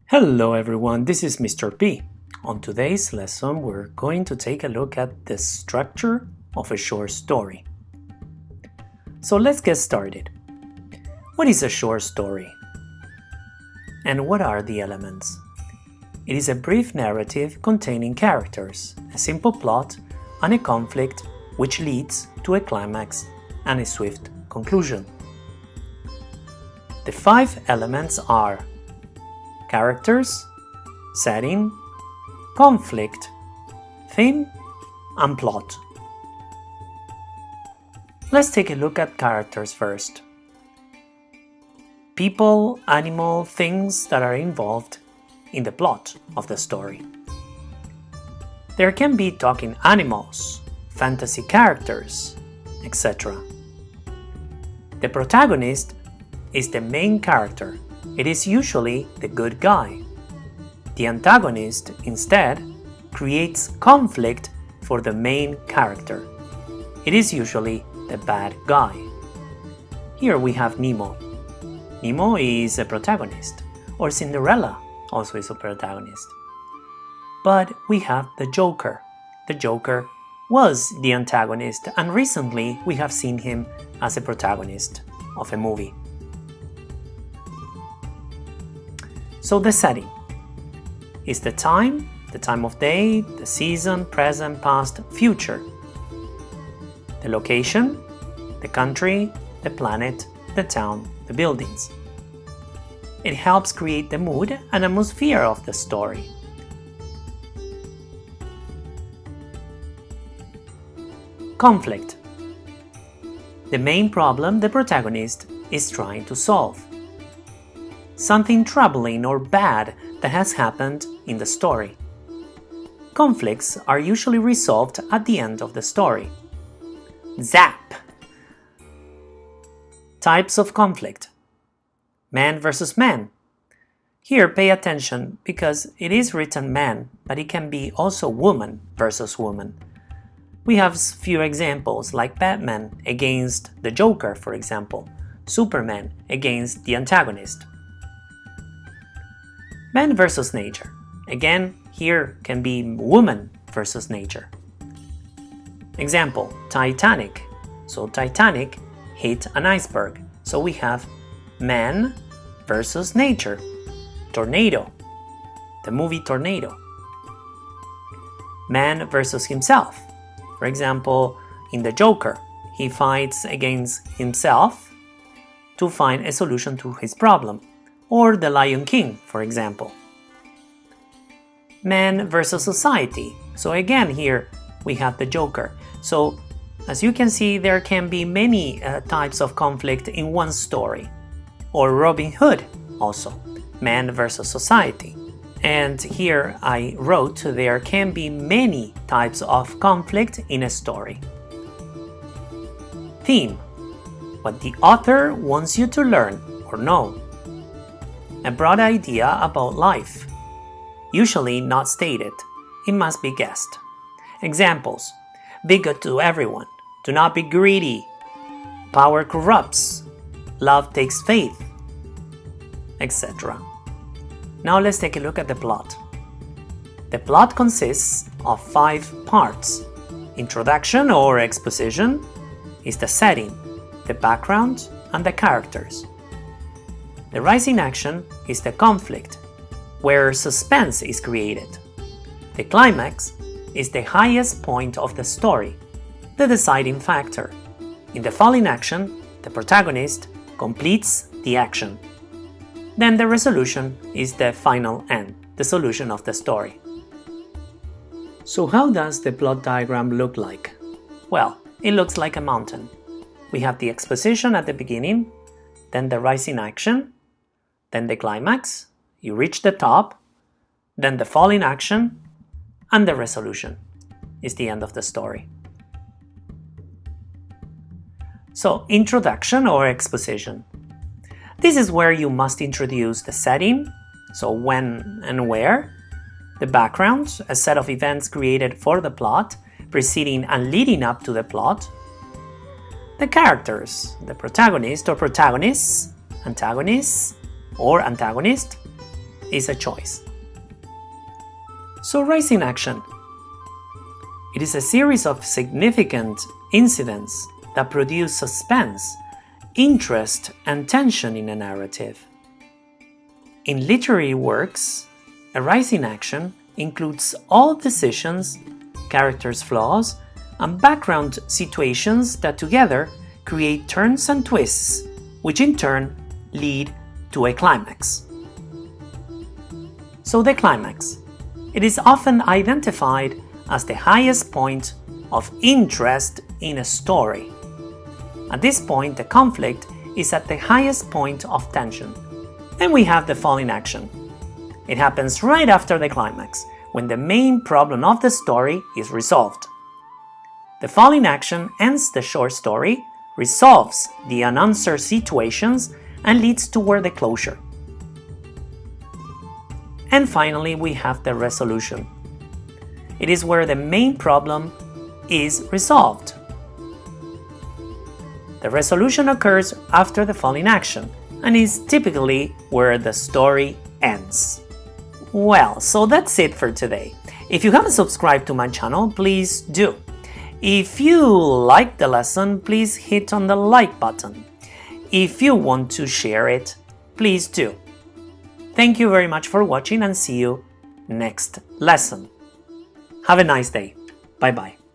Hello everyone, this is Mr. P. On today's lesson, we're going to take a look at the structure of a short story. So let's get started. What is a short story? And what are the elements? It is a brief narrative containing characters, a simple plot, and a conflict which leads to a climax and a swift conclusion. The 5 elements are characters, setting, conflict, theme, and plot. Let's take a look at characters first. People, animal, things that are involved in the plot of the story. There can be talking animals, fantasy characters, etc. The protagonist is the main character. It is usually the good guy. The antagonist, instead, creates conflict for the main character. It is usually the bad guy. Here we have Nemo. Nemo is a protagonist, or Cinderella also is a protagonist. But we have the Joker. The Joker was the antagonist, and recently we have seen him as a protagonist of a movie. So the setting is the time of day, the season, present, past, future. The location, the country, the planet, the town, the buildings. It helps create the mood and atmosphere of the story. Conflict. The main problem the protagonist is trying to solve. Something troubling or bad that has happened in the story. Conflicts are usually resolved at the end of the story. Zap! Types of conflict. Man versus man. Here pay attention because it is written man, but it can be also woman versus woman. We have few examples like Batman against the Joker, for example. Superman against the antagonist. Man versus nature. Again, here can be woman versus nature. Example, Titanic. So Titanic hit an iceberg. So we have man versus nature. Tornado. The movie Tornado. Man versus himself. For example, in the Joker, he fights against himself to find a solution to his problem. Or the Lion King, for example. Man versus society. So again, here we have the Joker. So as you can see, there can be many types of conflict in one story. Or Robin Hood also. Man versus society. And here I wrote there can be many types of conflict in a story. Theme. What the author wants you to learn or know. A broad idea about life. Usually not stated. It must be guessed. Examples. Be good to everyone. Do not be greedy. Power corrupts. Love takes faith. Etc. Now let's take a look at the plot. The plot consists of 5 parts. Introduction or exposition is the setting, the background, and the characters. The rising action is the conflict, where suspense is created. The climax is the highest point of the story, the deciding factor. In the falling action, the protagonist completes the action. Then the resolution is the final end, the solution of the story. So how does the plot diagram look like? Well, it looks like a mountain. We have the exposition at the beginning, then the rising action, then the climax, you reach the top, then the falling action, and the resolution is the end of the story. So, introduction or exposition. This is where you must introduce the setting, so when and where, the background, a set of events created for the plot, preceding and leading up to the plot, the characters, the protagonist or protagonists, antagonists, or antagonist, is a choice. So rising action. It is a series of significant incidents that produce suspense, interest, and tension in a narrative. In literary works, a rising action includes all decisions, characters' flaws, and background situations that together create turns and twists, which in turn lead to a climax. So the climax. It is often identified as the highest point of interest in a story. At this point, the conflict is at the highest point of tension. Then we have the falling action. It happens right after the climax, when the main problem of the story is resolved. The falling action ends the short story, resolves the unanswered situations, and leads toward the closure. And finally, we have the resolution. It is where the main problem is resolved. The resolution occurs after the falling action and is typically where the story ends. Well, so that's it for today. If you haven't subscribed to my channel, please do. If you liked the lesson, please hit on the like button. If you want to share it, please do. Thank you very much for watching and see you next lesson. Have a nice day. Bye bye.